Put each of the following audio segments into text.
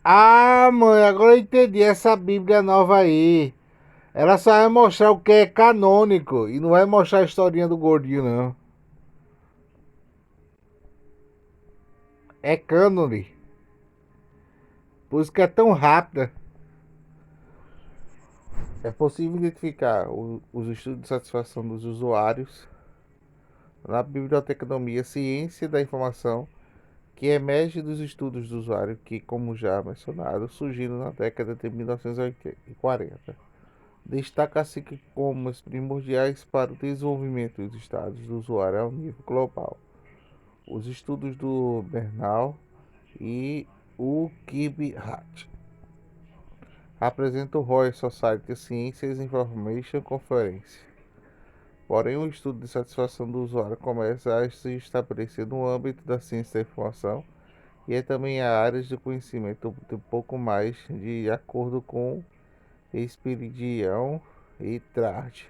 Ah, mãe, agora eu entendi essa Bíblia nova aí. Ela só vai mostrar o que é canônico e não vai mostrar a historinha do gordinho, não. É cânone. Por isso que é tão rápida. É possível identificar os estudos de satisfação dos usuários na biblioteconomia ciência da informação que emerge dos estudos do usuário que, como já mencionado, surgiram na década de 1940. Destaca-se que como os primordiais para o desenvolvimento dos estados do usuário ao nível global. Os estudos do Bernal e o Kibhat apresentam o Royal Society Sciences Information Conference. Porém, o estudo de satisfação do usuário começa a se estabelecer no âmbito da ciência da informação e é também a áreas de conhecimento de um pouco mais de acordo com Espiridião e Trard.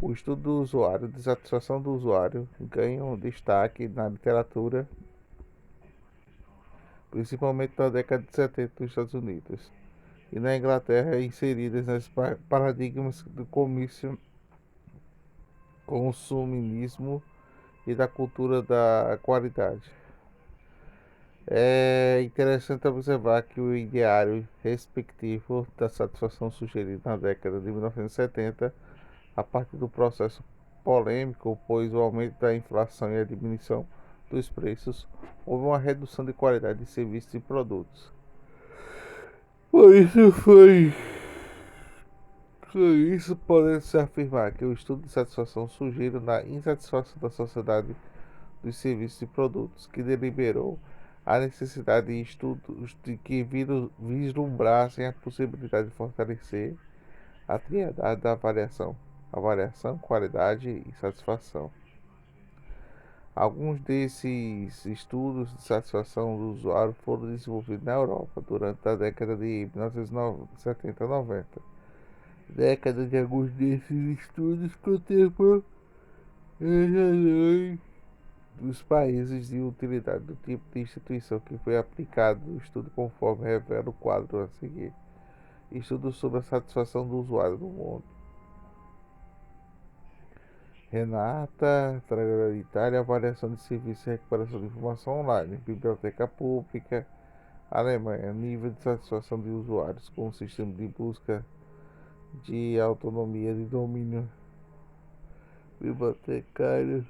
O estudo do usuário, de satisfação do usuário, ganha um destaque na literatura, principalmente na década de 70 nos Estados Unidos e na Inglaterra, inseridas nos paradigmas do comício, consumismo e da cultura da qualidade. É interessante observar que o ideário respectivo da satisfação sugerido na década de 1970, a partir do processo polêmico, pois o aumento da inflação e a diminuição dos preços, houve uma redução de qualidade de serviços e produtos. Por isso pode-se afirmar que o estudo de satisfação surgiu na insatisfação da sociedade dos serviços e produtos, que deliberou a necessidade de estudos de que vislumbrassem a possibilidade de fortalecer a triadade da avaliação, qualidade e satisfação. Alguns desses estudos de satisfação do usuário foram desenvolvidos na Europa durante a década de 1970 e 90. Década de alguns desses estudos contemplam dos países de utilidade do tipo de instituição que foi aplicado no estudo conforme revela o quadro a seguir. Estudo sobre a satisfação do usuário no mundo. Renata, Trabalho de Itália, avaliação de serviços e recuperação de informação online. Biblioteca pública, Alemanha, nível de satisfação de usuários com o sistema de busca de autonomia de domínio bibliotecário.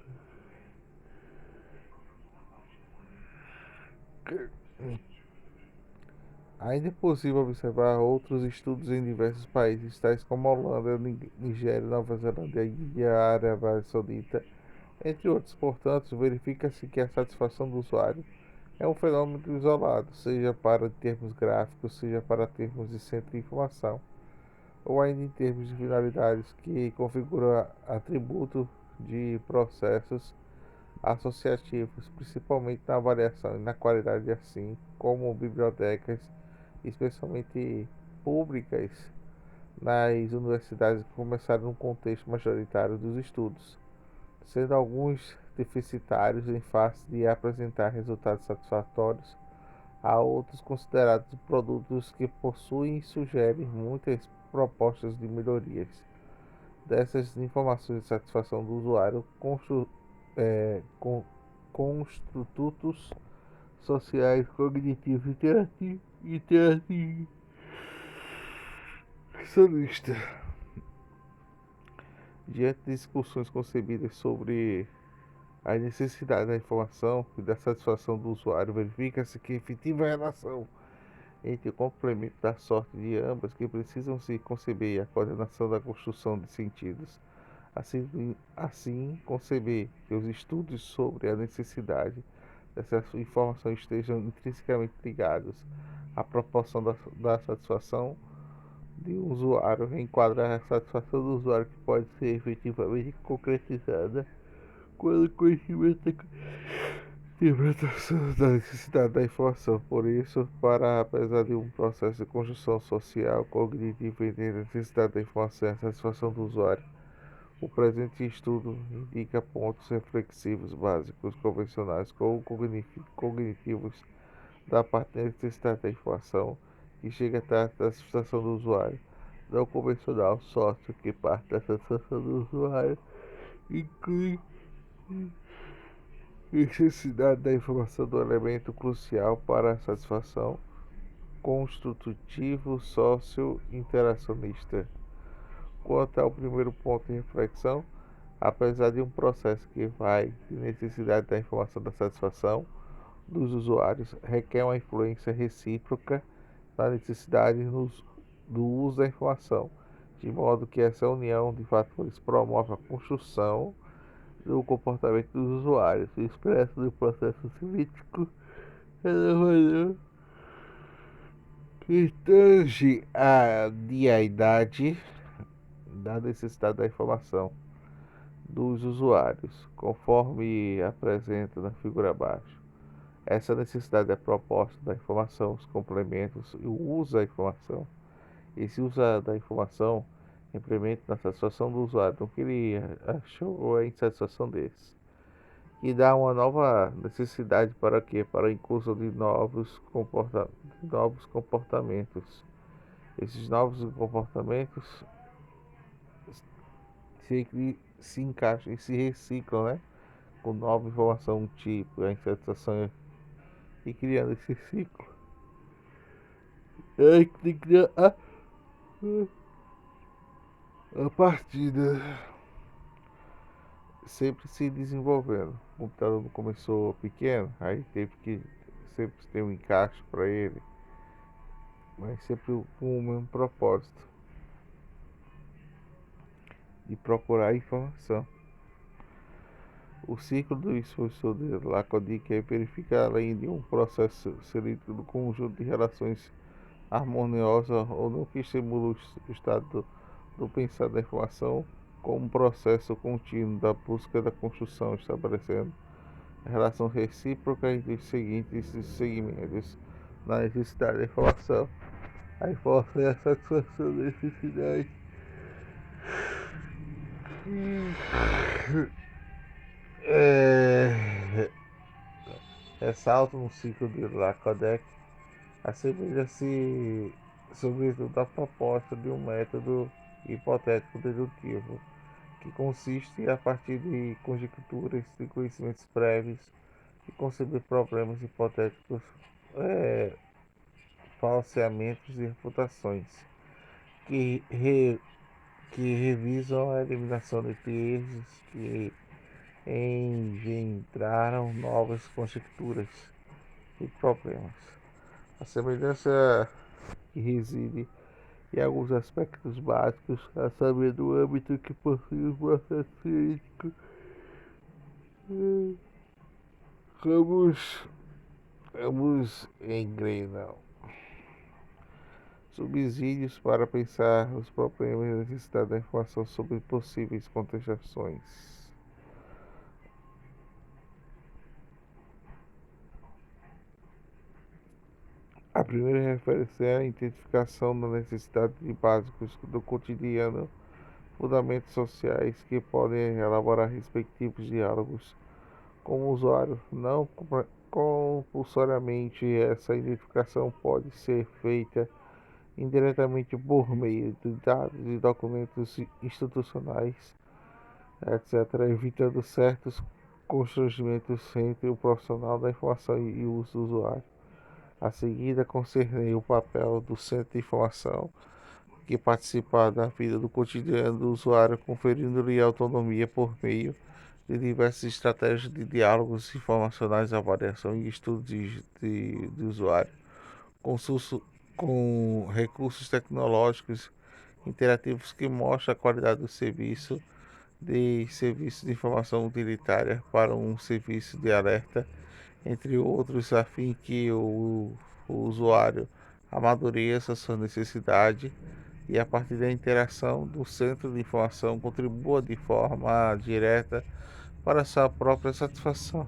Ainda é possível observar outros estudos em diversos países, tais como Holanda, Nigéria, Nova Zelândia, Índia, Arábia Saudita, entre outros. Portanto, verifica-se que a satisfação do usuário é um fenômeno isolado, seja para termos gráficos, seja para termos de centro de informação, ou ainda em termos de finalidades que configuram atributos de processos associativos, principalmente na avaliação e na qualidade, assim como bibliotecas, especialmente públicas, nas universidades que começaram no contexto majoritário dos estudos, sendo alguns deficitários em face de apresentar resultados satisfatórios, há outros considerados produtos que possuem e sugerem muitas propostas de melhorias. Dessas informações de satisfação do usuário, construtos sociais, cognitivos, interativos, sonista. Diante de discussões concebidas sobre a necessidade da informação e da satisfação do usuário, verifica-se que efetiva relação entre o complemento da sorte de ambas que precisam se conceber e a coordenação da construção de sentidos. Assim, conceber que os estudos sobre a necessidade dessa informação estejam intrinsecamente ligados à proporção da satisfação de um usuário, enquadra a satisfação do usuário que pode ser efetivamente concretizada quando o conhecimento interpretação da necessidade da informação. Por isso, apesar de um processo de construção social, cognitivo entre a necessidade da informação e a satisfação do usuário, o presente estudo indica pontos reflexivos básicos convencionais como cognitivos da parte da necessidade da informação que chega até a satisfação do usuário. Não convencional, software que parte da satisfação do usuário inclui necessidade da informação do elemento crucial para a satisfação construtivo socio-interacionista. Quanto ao primeiro ponto de reflexão, apesar de um processo que vai de necessidade da informação da satisfação dos usuários, requer uma influência recíproca na necessidade do uso da informação, de modo que essa união de fatores promove a construção do comportamento dos usuários, expresso no processo crítico inovador que tange a diaidade da necessidade da informação dos usuários, conforme apresenta na figura abaixo. Essa necessidade é proposta da informação, os complementos e o uso da informação. Esse uso da informação implementa na satisfação do usuário, no que ele achou a insatisfação desse. E dá uma nova necessidade para quê? Para a inclusão de novos comportamentos. Esses novos comportamentos se encaixam e se reciclam, né? Com nova informação, tipo, a insatisfação e criando esse ciclo. É que tem que criar a partida sempre se desenvolvendo. O computador não começou pequeno, aí teve que sempre ter um encaixe para ele, mas sempre com o mesmo propósito de procurar informação. O ciclo do esforço de Lacan é verificar além de um processo seletivo do conjunto de relações harmoniosas ou não que estimula o estado do pensar da informação como um processo contínuo da busca da construção, estabelecendo a relação recíproca entre os seguintes segmentos na necessidade da informação. A informação é a satisfação da necessidade. É, ressalto no ciclo de Lacan assemelha-se sobretudo à proposta de um método hipotético dedutivo, que consiste, a partir de conjecturas de conhecimentos prévios, de conceber problemas hipotéticos, falseamentos e refutações, que, re, que revisam a eliminação de termos que engendraram novas conjecturas e problemas. A semelhança que reside em alguns aspectos básicos, a saber, do âmbito que possui o processo crítico. Vamos engrenar subsídios para pensar os problemas e a necessidade da informação sobre possíveis contestações. A primeira refere-se à identificação da necessidade de básicos do cotidiano, fundamentos sociais que podem elaborar respectivos diálogos com o usuário. Não compulsoriamente, essa identificação pode ser feita indiretamente por meio de dados e documentos institucionais, etc., evitando certos constrangimentos entre o profissional da informação e o usuário. A seguida, concernei o papel do centro de informação que participa da vida do cotidiano do usuário, conferindo-lhe autonomia por meio de diversas estratégias de diálogos informacionais, avaliação e estudo de usuário, com recursos tecnológicos interativos que mostram a qualidade do serviço, de serviço de informação utilitária para um serviço de alerta, entre outros, a fim que o usuário amadureça sua necessidade e, a partir da interação do centro de informação, contribua de forma direta para sua própria satisfação.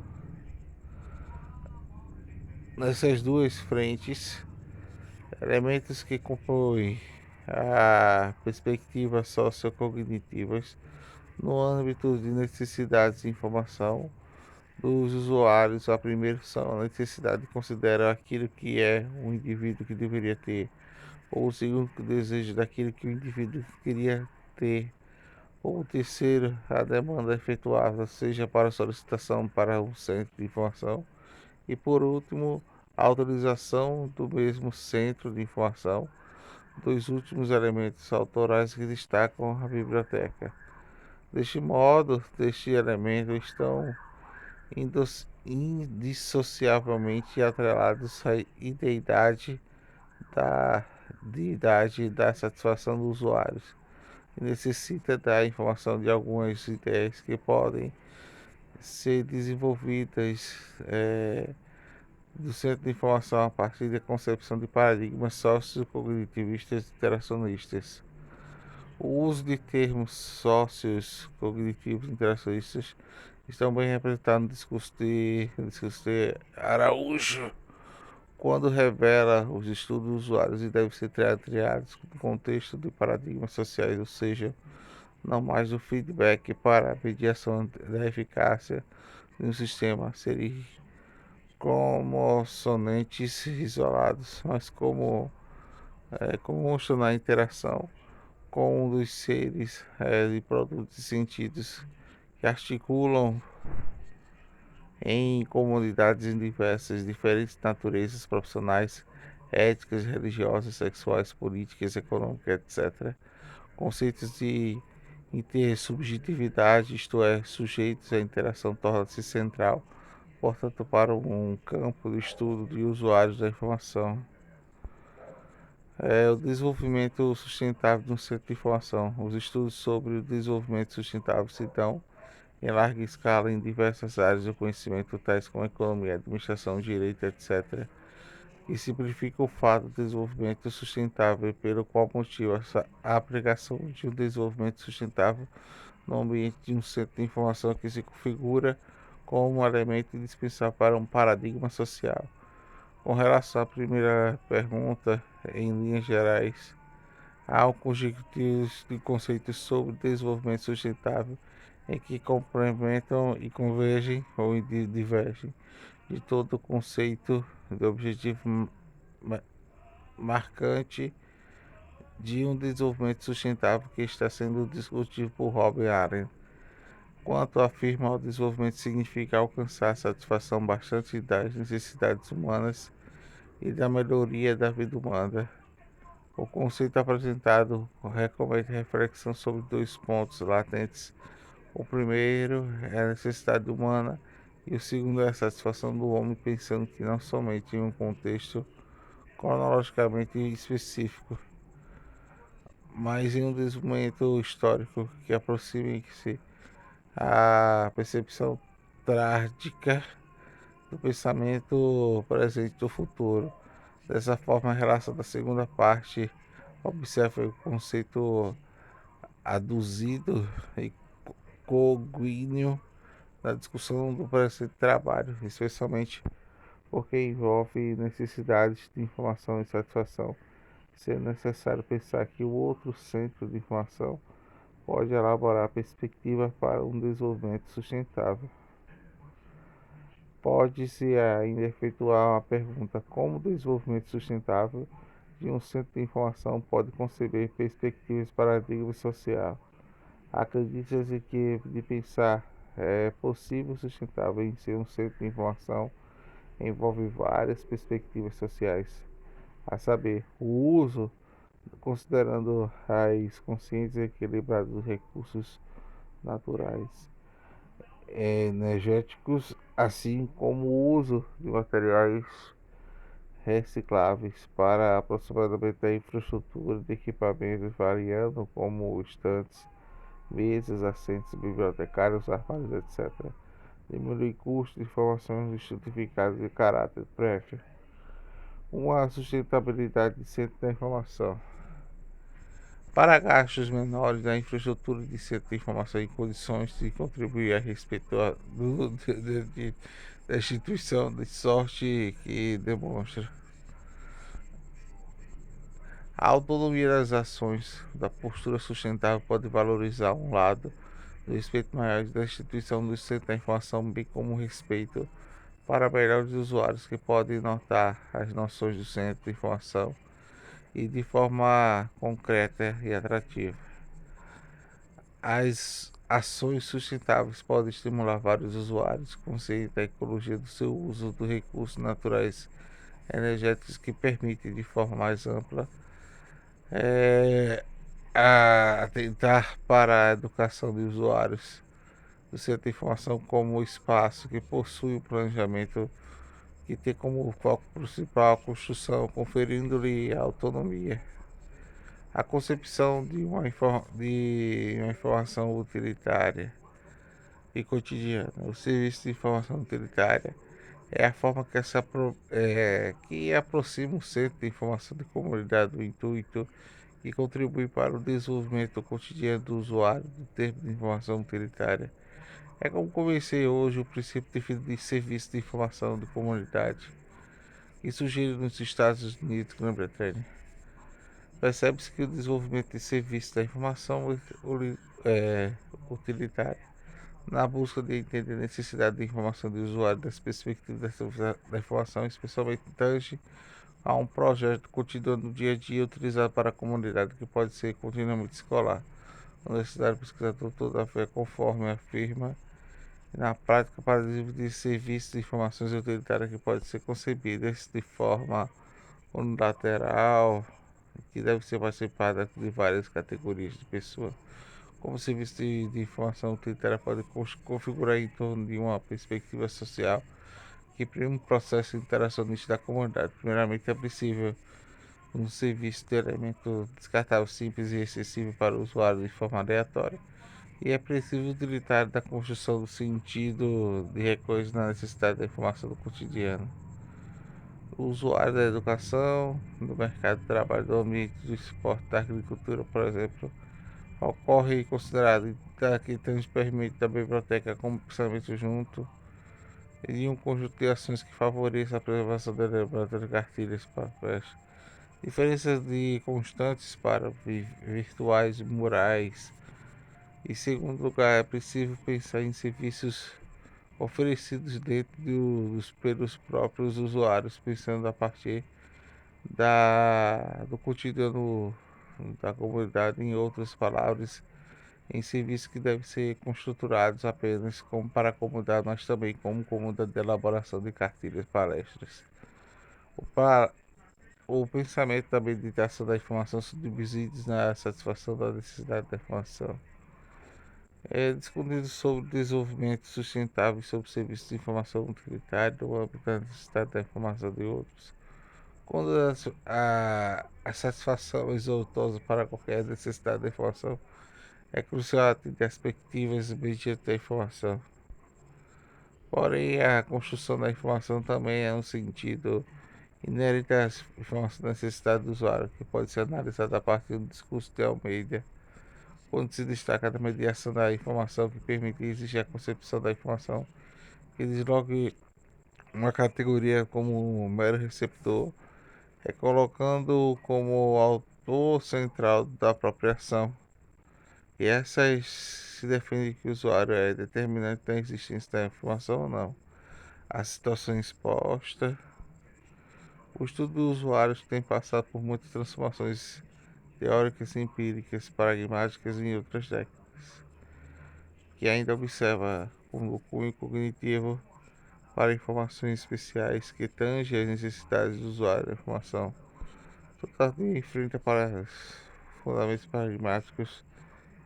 Nessas duas frentes, elementos que compõem a perspectiva sociocognitivas no âmbito de necessidades de informação dos usuários. A primeira são a necessidade de considerar aquilo que é um indivíduo que deveria ter, ou o segundo, o desejo daquilo que o indivíduo queria ter, ou o terceiro, a demanda efetuada, seja para solicitação para um centro de informação, e por último, a autorização do mesmo centro de informação. Dois últimos elementos autorais que destacam a biblioteca. Deste modo, estes elementos estão indissociavelmente atrelados à ideidade da, da satisfação dos usuários, e necessita da informação de algumas ideias que podem ser desenvolvidas do centro de informação a partir da concepção de paradigmas sociocognitivistas interacionistas. O uso de termos socios cognitivos interacionistas estão bem representados no discurso de Araújo, quando revela os estudos dos usuários e devem ser triados no contexto de paradigmas sociais, ou seja, não mais do feedback para a mediação da eficácia de um sistema, serem como sonantes isolados, mas como funcionar a interação com um dos seres de produtos e sentidos que articulam em comunidades em diversas, diferentes naturezas profissionais, éticas, religiosas, sexuais, políticas, econômicas, etc. Conceitos de intersubjetividade, isto é, sujeitos à interação, torna-se central, portanto, para um campo de estudo de usuários da informação. O desenvolvimento sustentável de um centro de informação. Os estudos sobre o desenvolvimento sustentável se dão em larga escala em diversas áreas do conhecimento, tais como economia, administração, direito, etc., e simplifica o fato do desenvolvimento sustentável, pelo qual motiva a aplicação de um desenvolvimento sustentável no ambiente de um centro de informação que se configura como um elemento indispensável para um paradigma social. Com relação à primeira pergunta, em linhas gerais, há um conjunto de conceitos sobre desenvolvimento sustentável em que complementam e convergem ou divergem de todo o conceito de objetivo marcante de um desenvolvimento sustentável que está sendo discutido por Robin Arendt. Quanto afirma, o desenvolvimento significa alcançar a satisfação bastante das necessidades humanas e da melhoria da vida humana. O conceito apresentado recomenda reflexão sobre dois pontos latentes. O primeiro é a necessidade humana e o segundo é a satisfação do homem, pensando que não somente em um contexto cronologicamente específico, mas em um desenvolvimento histórico que aproxime-se à percepção trágica do pensamento presente do futuro. Dessa forma, a relação da segunda parte observa o conceito aduzido e cogníneo na discussão do presente trabalho, especialmente porque envolve necessidades de informação e satisfação, sendo necessário pensar que o outro centro de informação pode elaborar perspectivas para um desenvolvimento sustentável. Pode-se ainda efetuar uma pergunta: como o desenvolvimento sustentável de um centro de informação pode conceber perspectivas paradigma social? Acredita-se que de pensar é possível sustentável em ser um centro de informação envolve várias perspectivas sociais, a saber, o uso, considerando as conscientes e equilibradas dos recursos naturais, energéticos, assim como o uso de materiais recicláveis para aproximadamente a infraestrutura de equipamentos variando como estantes, mesas, assentos bibliotecários, armários, etc. Diminuir custos de informações justificadas de caráter prévio. Uma sustentabilidade de centro da informação. Para gastos menores da infraestrutura de centro de informação em condições de contribuir a respeito da instituição de sorte que demonstra a autonomia das ações da postura sustentável pode valorizar um lado do respeito maior da instituição do centro da informação, bem como respeito para melhores usuários que podem notar as noções do centro de informação e de forma concreta e atrativa. As ações sustentáveis podem estimular vários usuários conscientes da ecologia do seu uso dos recursos naturais energéticos que permitem de forma mais ampla atentar para a educação de usuários do centro de informação como espaço que possui o planejamento que tem como foco principal a construção, conferindo-lhe autonomia. A concepção de uma informação utilitária e cotidiana. O serviço de informação utilitária é a forma que aproxima o centro de informação de comunidade do intuito e contribui para o desenvolvimento cotidiano do usuário do termo de informação utilitária. É como comecei hoje o princípio definido de serviço de informação de comunidade, que surgiu nos Estados Unidos e Grã-Bretanha. Percebe-se que o desenvolvimento de serviços da informação é, utilitária, na busca de entender a necessidade de informação do usuário das perspectivas da informação, especialmente tange a um projeto cotidiano do dia a dia utilizado para a comunidade, que pode ser continuamente escolar. A universidade pesquisador todavia, conforme afirma, na prática para desenvolver serviços de informações utilitárias que podem ser concebidas de forma unilateral, que deve ser participada de várias categorias de pessoas. Como serviço de informação utilitária pode configurar em torno de uma perspectiva social que prima o processo interacionista da comunidade. Primeiramente, é possível um serviço de elemento descartável simples e acessível para o usuário de forma aleatória. E é preciso utilitário da construção do sentido de recorrer na necessidade da informação do cotidiano. O usuário da educação, do mercado de trabalho, do ambiente do esporte, da agricultura, por exemplo, ocorre considerado que nos permite da biblioteca como pensamento junto e um conjunto de ações que favoreça a preservação da lembrança de cartilhas papéis. Diferenças de constantes para virtuais e murais. Em segundo lugar, é preciso pensar em serviços oferecidos pelos próprios usuários, pensando a partir do cotidiano da comunidade, em outras palavras, em serviços que devem ser construturados apenas como para a comunidade, mas também como comunidade de elaboração de cartilhas, palestras. O, pa- o pensamento da meditação da informação subdivididos na satisfação da necessidade da informação. É discutido sobre desenvolvimento sustentável e sobre serviços de informação utilitária no âmbito da necessidade da informação de outros. Quando a satisfação exaltosa para qualquer necessidade da informação é crucial atender perspectivas mediante a informação. Porém, a construção da informação também é um sentido inerente às informações da necessidade do usuário, que pode ser analisada a partir do discurso de Almeida, quando se destaca a mediação da informação que permite exigir a concepção da informação, que desloque uma categoria como um mero receptor, colocando como autor central da apropriação. E essas se defende que o usuário é determinante da existência da informação ou não. A situação exposta. O estudo dos usuários tem passado por muitas transformações teóricas, empíricas, pragmáticas em outras décadas, que ainda observa o cunho cognitivo para informações especiais que tangem as necessidades do usuário da informação. Portanto, enfrenta para fundamentos pragmáticos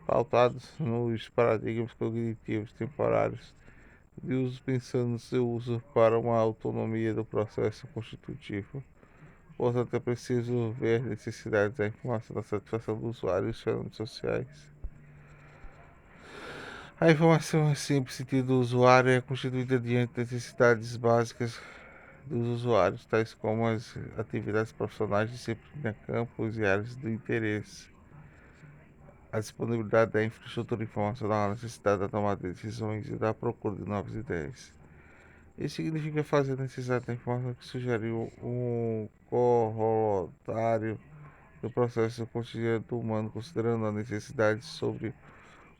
pautados nos paradigmas cognitivos temporários de uso, pensando no seu uso para uma autonomia do processo constitutivo. Portanto, é preciso ver as necessidades da informação da satisfação do usuário e os fenômenos sociais. A informação, em simples sentido do usuário, é constituída diante das necessidades básicas dos usuários, tais como as atividades profissionais, disciplina, campos e áreas do interesse, a disponibilidade da infraestrutura informacional, a necessidade da tomada de decisões e da procura de novas ideias. Isso significa fazer a necessidade da informação que sugere um correlatário do processo cotidiano do humano, considerando a necessidade sobre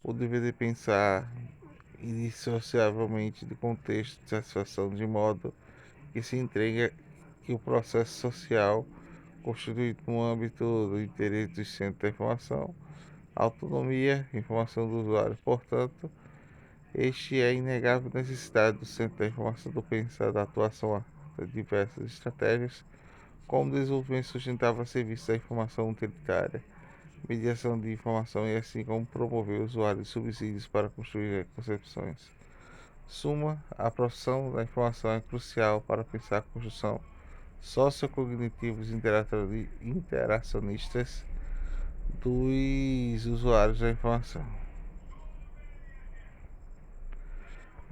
o dever de pensar indissociavelmente de contexto de satisfação, de modo que se entrega que o processo social constituído no âmbito do interesse do centro da informação, autonomia, informação do usuário. Portanto, este é a inegável necessidade do centro da informação do pensar da atuação de diversas estratégias, como desenvolvimento sustentável a serviço da informação utilitária, mediação de informação e assim como promover o usuário de subsídios para construir concepções. Suma, a profissão da informação é crucial para pensar a construção sociocognitivos interacionistas dos usuários da informação.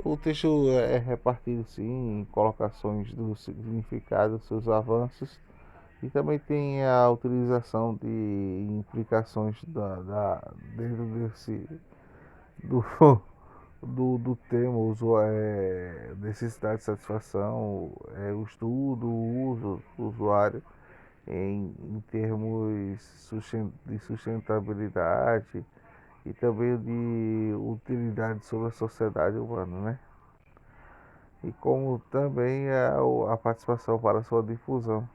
O texto é repartido sim em colocações do significado, seus avanços e também tem a utilização de implicações dentro do, do tema, necessidade de satisfação, o estudo, o uso do usuário em termos de sustentabilidade e também de utilidade sobre a sociedade humana, né? E como também a participação para sua difusão.